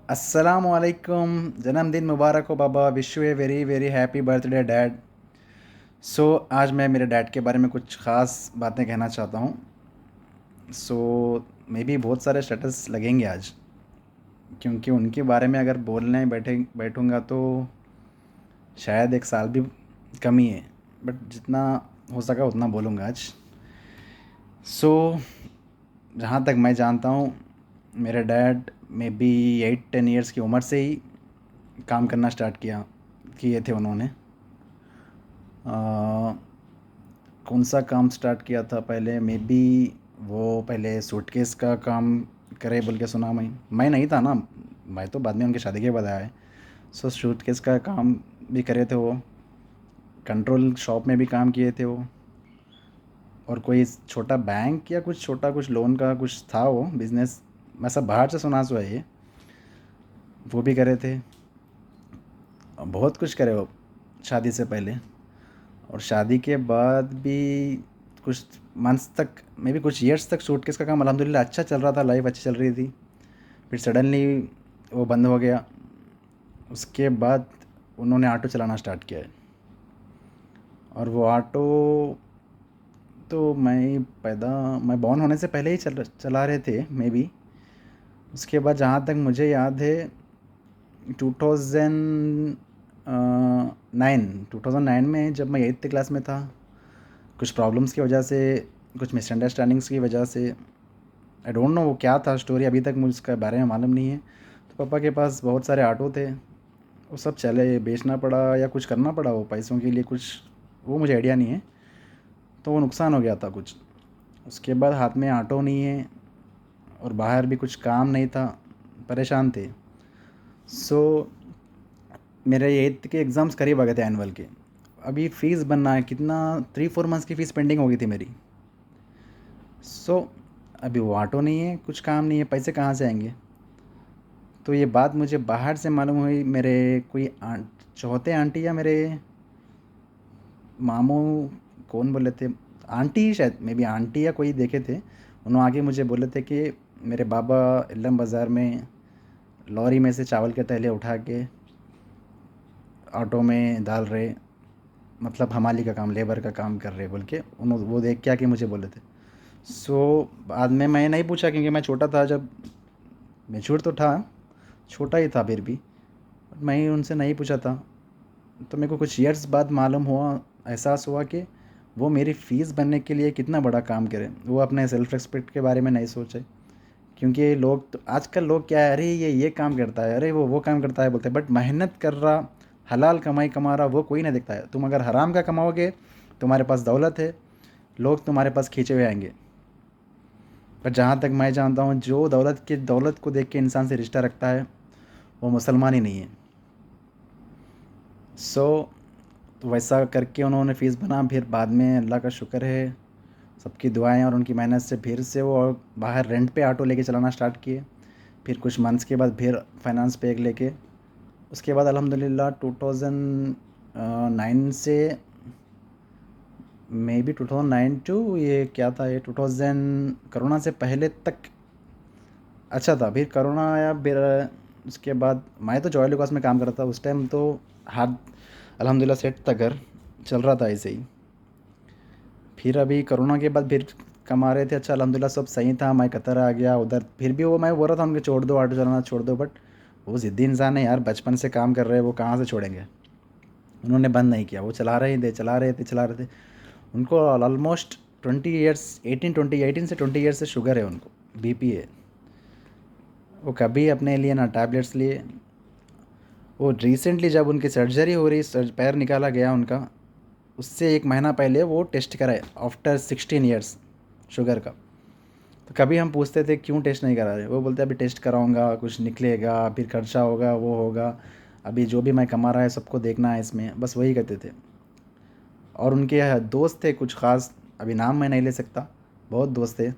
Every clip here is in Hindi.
अस्सलामुअलैकुम। जन्मदिन मुबारक हो बाबा। Wish you a very very happy birthday dad. आज मैं मेरे डैड के बारे में कुछ ख़ास बातें कहना चाहता हूँ। सो मे बी बहुत सारे स्टेटस लगेंगे आज, क्योंकि उनके बारे में अगर बोलने बैठूँगा तो शायद एक साल भी कम ही है। बट जितना हो सका उतना बोलूँगा आज। सो जहाँ तक मैं जानता हूँ, मेरे डैड में बी 8-10 ईयर्स की उम्र से ही काम करना स्टार्ट किए थे उन्होंने। अ, कौन सा काम स्टार्ट किया था पहले, मे बी वो पहले सूटकेस का काम करे बोल के सुना। मैं नहीं था ना, मैं तो बाद में उनकी शादी के बाद आया है। सूटकेस का काम भी करे थे वो। कंट्रोल शॉप में भी काम किए थे वो। और कोई छोटा बैंक या कुछ छोटा कुछ लोन का कुछ था वो बिज़नेस। मैं सब बाहर से सुना है ये। वो भी करे थे। बहुत कुछ करे वो शादी से पहले। और शादी के बाद भी कुछ मंथ्स तक, मे बी कुछ ईयर्स तक सूटकेस का काम अल्हम्दुलिल्लाह अच्छा चल रहा था, लाइफ अच्छी चल रही थी। फिर सडनली वो बंद हो गया। उसके बाद उन्होंने ऑटो चलाना स्टार्ट किया है। और वो ऑटो तो मैं बॉर्न होने से पहले ही चला रहे थे मे बी। उसके बाद जहाँ तक मुझे याद है 2009 में, जब मैं 8th क्लास में था, कुछ प्रॉब्लम्स की वजह से, कुछ मिसअंडरस्टैंडिंग्स की वजह से, आई डोंट नो वो क्या था स्टोरी, अभी तक मुझे उसके बारे में मालूम नहीं है। तो पापा के पास बहुत सारे ऑटो थे, वो सब चले, बेचना पड़ा या कुछ करना पड़ा वो पैसों के लिए कुछ, वो मुझे आइडिया नहीं है। तो वो नुकसान हो गया था कुछ। उसके बाद हाथ में ऑटो नहीं है और बाहर भी कुछ काम नहीं था, परेशान थे। सो मेरे 8th के एग्ज़ाम्स करीब आ गए थे एनुअल के। अभी फ़ीस बनना है कितना, 3-4 मंथ्स की फ़ीस पेंडिंग हो गई थी मेरी। सो अभी वो ऑटो नहीं है, कुछ काम नहीं है, पैसे कहाँ से आएंगे। तो ये बात मुझे बाहर से मालूम हुई। मेरे कोई चौथे आंटी या मेरे मामू, कौन बोले थे, आंटी ही शायद, मे बी आंटी या कोई देखे थे। उन्होंने आगे मुझे बोले थे कि मेरे बाबा इलम बाज़ार में लॉरी में से चावल के थैले उठा के ऑटो में डाल रहे, मतलब हमाली का काम, लेबर का काम कर रहे बोल के उन्होंने वो देख के आके मुझे बोले थे। बाद में मैं नहीं पूछा, क्योंकि मैं छोटा था जब, मेच्योर तो था, छोटा ही था फिर भी। बट मैं उनसे नहीं पूछा था। तो मेरे को कुछ ईयर्स बाद मालूम हुआ, एहसास हुआ कि वो मेरी फ़ीस बनने के लिए कितना बड़ा काम करे। वो अपने सेल्फ रिस्पेक्ट के बारे में नहीं सोचे। क्योंकि लोग तो आजकल लोग क्या है, अरे ये काम करता है, अरे वो काम करता है बोलते हैं। बट मेहनत कर रहा, हलाल कमाई कमा रहा, वो कोई नहीं देखता है। तुम अगर हराम का कमाओगे, तुम्हारे पास दौलत है, लोग तुम्हारे पास खींचे हुए आएंगे। पर जहाँ तक मैं जानता हूँ, जो दौलत को देख के इंसान से रिश्ता रखता है, वो मुसलमान ही नहीं है। सो तो वैसा करके उन्होंने फ़ीस बना। फिर बाद में अल्लाह का शुक्र है, सबकी दुआएं और उनकी मेहनत से फिर से वो और बाहर रेंट पे ऑटो लेके चलाना स्टार्ट किए। फिर कुछ मंथ्स के बाद फिर फाइनेंस पे एक लेके, उसके बाद अल्हम्दुलिल्लाह 2009 से, मे बी 2009 टू ये क्या था, ये 2000 कोरोना से पहले तक अच्छा था। फिर कोरोना आया, फिर उसके बाद मैं तो जॉय लुकास में काम कर रहा था उस टाइम। तो हाथ अल्हम्दुलिल्लाह सेट था, घर चल रहा था ऐसे ही। फिर अभी कोरोना के बाद फिर कमा रहे थे अच्छा, अल्हम्दुलिल्लाह सब सही था। मैं कतर आ गया उधर, फिर भी वो मैं बोल रहा था उनके छोड़ दो, ऑटो चलाना छोड़ दो। बट वो ज़िद्दी इंसान है यार, बचपन से काम कर रहे हैं, वो कहाँ से छोड़ेंगे। उन्होंने बंद नहीं किया, वो चला रहे थे। उनको ऑलमोस्ट 20 ईयर्स, 18 से 20 ईयर्स से शुगर है उनको, बीपी है। वो कभी अपने लिए ना टैबलेट्स लिए। वो रिसेंटली जब उनकी सर्जरी हो रही, पैर निकाला गया उनका, उससे 1 महीना पहले वो टेस्ट कराए आफ्टर 16 ईयर्स शुगर का। तो कभी हम पूछते थे क्यों टेस्ट नहीं करा रहे, वो बोलते अभी टेस्ट कराऊंगा, कुछ निकलेगा, फिर खर्चा होगा, वो होगा, अभी जो भी मैं कमा रहा है सबको देखना है इसमें, बस वही कहते थे। और उनके दोस्त थे कुछ ख़ास, अभी नाम मैं नहीं ले सकता, बहुत दोस्त थे।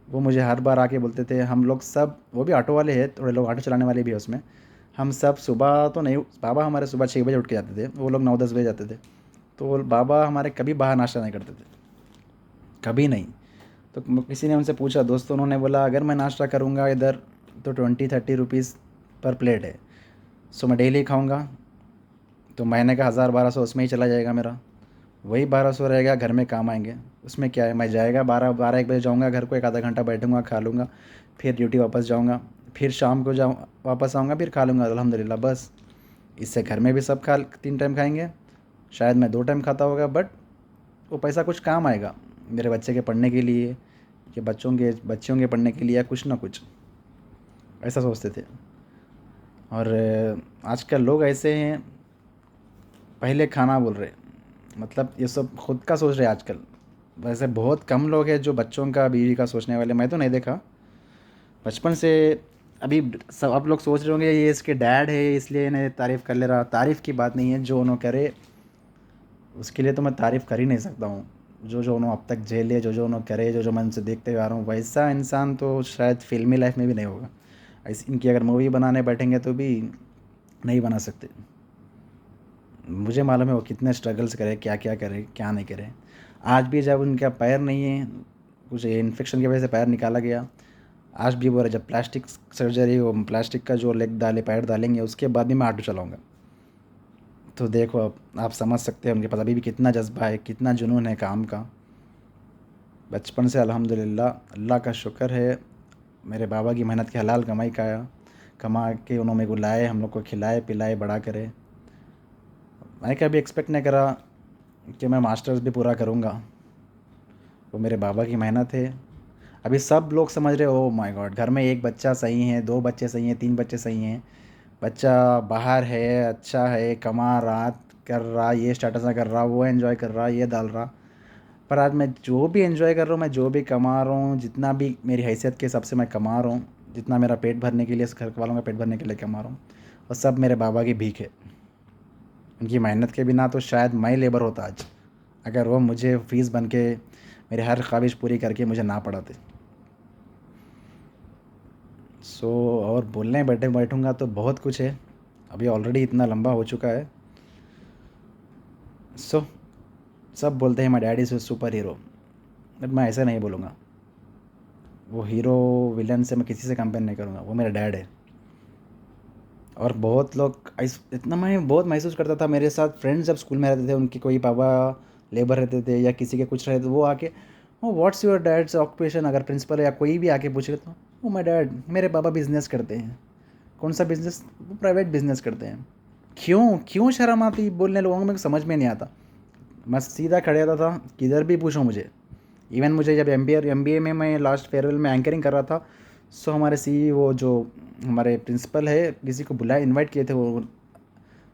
वो मुझे हर बार आके बोलते थे, हम लोग सब, वो भी ऑटो वाले हैं, थोड़े लोग ऑटो चलाने वाले भी हैं उसमें। हम सब सुबह तो नहीं, बाबा हमारे सुबह 6 बजे उठ के जाते थे, वो लोग 9-10 बजे जाते थे। तो वो बाबा हमारे कभी बाहर नाश्ता नहीं करते थे, कभी नहीं। तो किसी ने उनसे पूछा, दोस्तों, उन्होंने बोला अगर मैं नाश्ता करूँगा इधर तो 20-30 रुपीज़ पर प्लेट है। सो मैं डेली खाऊंगा तो महीने का 1000-1200 उसमें ही चला जाएगा मेरा। वही 1200 रहेगा, घर में काम आएंगे। उसमें क्या है, मैं जाएगा 12-1 बजे जाऊंगा घर को, एक आधा घंटा बैठूंगा, खा लूँगा, फिर ड्यूटी वापस जाऊंगा, फिर शाम को जाऊँ वापस आऊँगा, फिर खा लूँगा अल्हम्दुलिल्लाह बस। इससे घर में भी सब खा 3 टाइम खाएंगे, शायद मैं 2 टाइम खाता होगा, बट वो पैसा कुछ काम आएगा मेरे बच्चे के पढ़ने के लिए, कि बच्चों के पढ़ने के लिए, या कुछ ना कुछ ऐसा सोचते थे। और आजकल लोग ऐसे हैं, पहले खाना बोल रहे, मतलब ये सब खुद का सोच रहे हैं आजकल। वैसे बहुत कम लोग हैं जो बच्चों का, बीवी का सोचने वाले, मैं तो नहीं देखा बचपन से। अभी सब आप लोग सोच रहे होंगे ये इसके डैड है इसलिए इन्हें तारीफ़ कर ले रहा। तारीफ़ की बात नहीं है, जो उन्होंने करे उसके लिए तो मैं तारीफ़ कर ही नहीं सकता हूँ। जो जो उन्होंने अब तक झेले, जो जो उन्होंने करे, जो जो मैं उनसे देखते हुए आ रहा हूँ, वैसा इंसान तो शायद फिल्मी लाइफ में भी नहीं होगा। ऐसी इनकी अगर मूवी बनाने बैठेंगे तो भी नहीं बना सकते। मुझे मालूम है वो कितने स्ट्रगल्स करे, क्या क्या करे, क्या नहीं करे। आज भी जब उनका पैर नहीं है, कुछ इन्फेक्शन की वजह से पैर निकाला गया, आज भी वो जब प्लास्टिक सर्जरी, वो प्लास्टिक का जो लेग डाले, पैर डालेंगे, उसके बाद भी मैं ऑटो चलाऊँगा। तो देखो अब आप समझ सकते हैं उनके पास अभी भी कितना जज्बा है, कितना जुनून है काम का। बचपन से अल्हम्दुलिल्लाह, अल्लाह का शुक्र है, मेरे बाबा की मेहनत की हलाल कमाई का कमा के उन्होंने मेरे को लाए, हम लोग को खिलाए पिलाए बड़ा करे। मैं कभी एक्सपेक्ट नहीं करा कि मैं मास्टर्स भी पूरा करूँगा। वो मेरे बाबा की मेहनत है। अभी सब लोग समझ रहे हो, माय गॉड, घर में एक बच्चा सही है, 2 बच्चे सही हैं, 3 बच्चे सही हैं, बच्चा बाहर है, अच्छा है, कमा रहा, कर रहा, ये स्टेटस कर रहा, वो एंजॉय कर रहा, ये डाल रहा। पर आज मैं जो भी एंजॉय कर रहा हूँ, मैं जो भी कमा रहा हूँ, जितना भी मेरी हैसियत के हिसाब से मैं कमा रहा हूँ, जितना मेरा पेट भरने के लिए, घर वालों का पेट भरने के लिए कमा रहा हूँ, और सब मेरे बाबा की भीख है। उनकी मेहनत के बिना तो शायद मैं लेबर होता आज, अगर वो मुझे फीस बन के मेरी हर ख्वाहिश पूरी करके मुझे ना पढ़ाते। सो और बोलने बैठूंगा तो बहुत कुछ है, अभी ऑलरेडी इतना लंबा हो चुका है। सो सब बोलते हैं my daddy is super hero, but मैं ऐसा नहीं बोलूँगा। वो हीरो विलन से मैं किसी से कंपेयर नहीं करूँगा, वो मेरा डैड है। और बहुत लोग इतना मैं बहुत महसूस करता था, मेरे साथ फ्रेंड्स जब स्कूल में रहते थे, उनके कोई पापा लेबर रहते थे या किसी के कुछ रहते, वो आके, ओ व्हाट्स योर डैड्स ऑक्यूपेशन, अगर प्रिंसिपल या कोई भी आके पूछ रहे तो, ओ माई डैड, मेरे पापा बिजनेस करते हैं। कौन सा बिजनेस? वो प्राइवेट बिजनेस करते हैं। क्यों क्यों शर्म आती बोलने, लोगों को मेरे को समझ में नहीं आता। मैं सीधा खड़े रहता था, किधर भी पूछो मुझे। इवन मुझे जब एमबीए में मैं लास्ट फेयरवेल में एंकरिंग कर रहा था, सो हमारे वो जो हमारे प्रिंसिपल है, किसी को बुलाए, इनवाइट किए थे, वो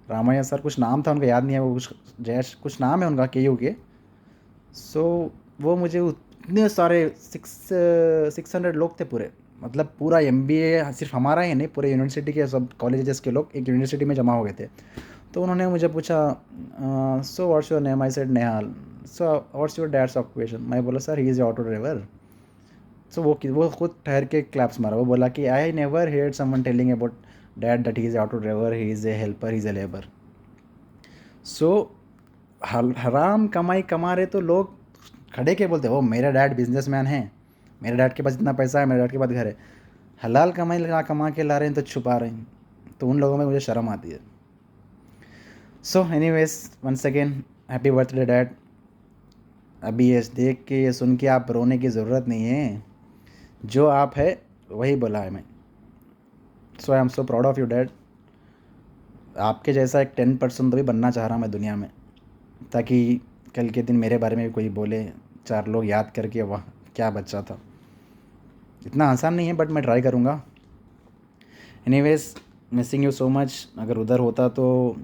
रामैया सर कुछ नाम था उनका, याद नहीं है, वो कुछ जयेश कुछ नाम है उनका, के। सो वो मुझे इतने सारे 600 लोग थे पूरे, मतलब पूरा एमबीए सिर्फ हमारा ही नहीं, पूरे यूनिवर्सिटी के सब कॉलेजेस के लोग एक यूनिवर्सिटी में जमा हो गए थे। तो उन्होंने मुझे पूछा, so what's your name, I said Nehal. So what's your dad's occupation, मैं बोला sir he is auto driver. So वो खुद ठहर के क्लैप्स मारा, वो बोला कि I never heard someone telling about dad that he is auto driver, he is a helper, he is a labour. So हराम कमाई कमा रहे तो लोग खड़े के बोलते हो मेरा डैड बिजनेसमैन है, मेरे डैड के पास इतना पैसा है, मेरे डैड के पास घर है। हलाल कमाई कमा के ला रहे हैं तो छुपा रहे हैं, तो उन लोगों में मुझे शर्म आती है। So anyways, once again happy birthday dad. अभी ये देख के, ये सुन के आप रोने की ज़रूरत नहीं है, जो आप है वही बोला है मैं। So I am so proud of you dad. आपके जैसा एक 10% तो भी बनना चाह रहा हूँ मैं दुनिया में, ताकि कल के दिन मेरे बारे में भी कोई बोले, 4 लोग याद करके, वाह क्या बच्चा था। इतना आसान नहीं है, बट मैं ट्राई करूँगा। Anyways, missing you so much. अगर उधर होता तो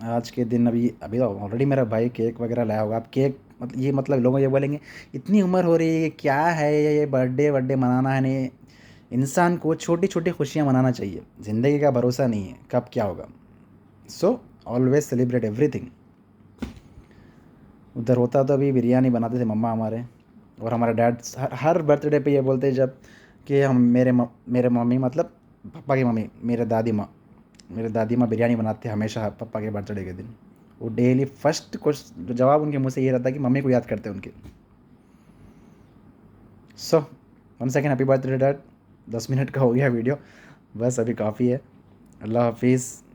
आज के दिन, अभी अभी ऑलरेडी मेरा भाई केक वगैरह लाया होगा। आप केक मतलब ये, मतलब लोग ये बोलेंगे इतनी उम्र हो रही है, क्या है ये बर्थडे वर्डे मनाना है नहीं। इंसान को छोटी छोटी खुशियाँ मनाना चाहिए, ज़िंदगी का भरोसा नहीं है कब क्या होगा। So always celebrate everything. उधर होता तो अभी बिरयानी बनाते थे मम्मा हमारे, और हमारे डैड हर बर्थडे पे ये बोलते जब कि हम मेरे मम्मी, मतलब पापा की मम्मी, मेरे दादी माँ बिरयानी बनाते हमेशा पापा के बर्थडे के दिन। वो डेली फर्स्ट क्वेश्चन जवाब उनके मुँह से ये रहता कि मम्मी को याद करते हैं उनके। So one second, happy birthday dad. 10 minute का हो गया वीडियो, बस अभी काफ़ी है। अल्लाह हाफिज़।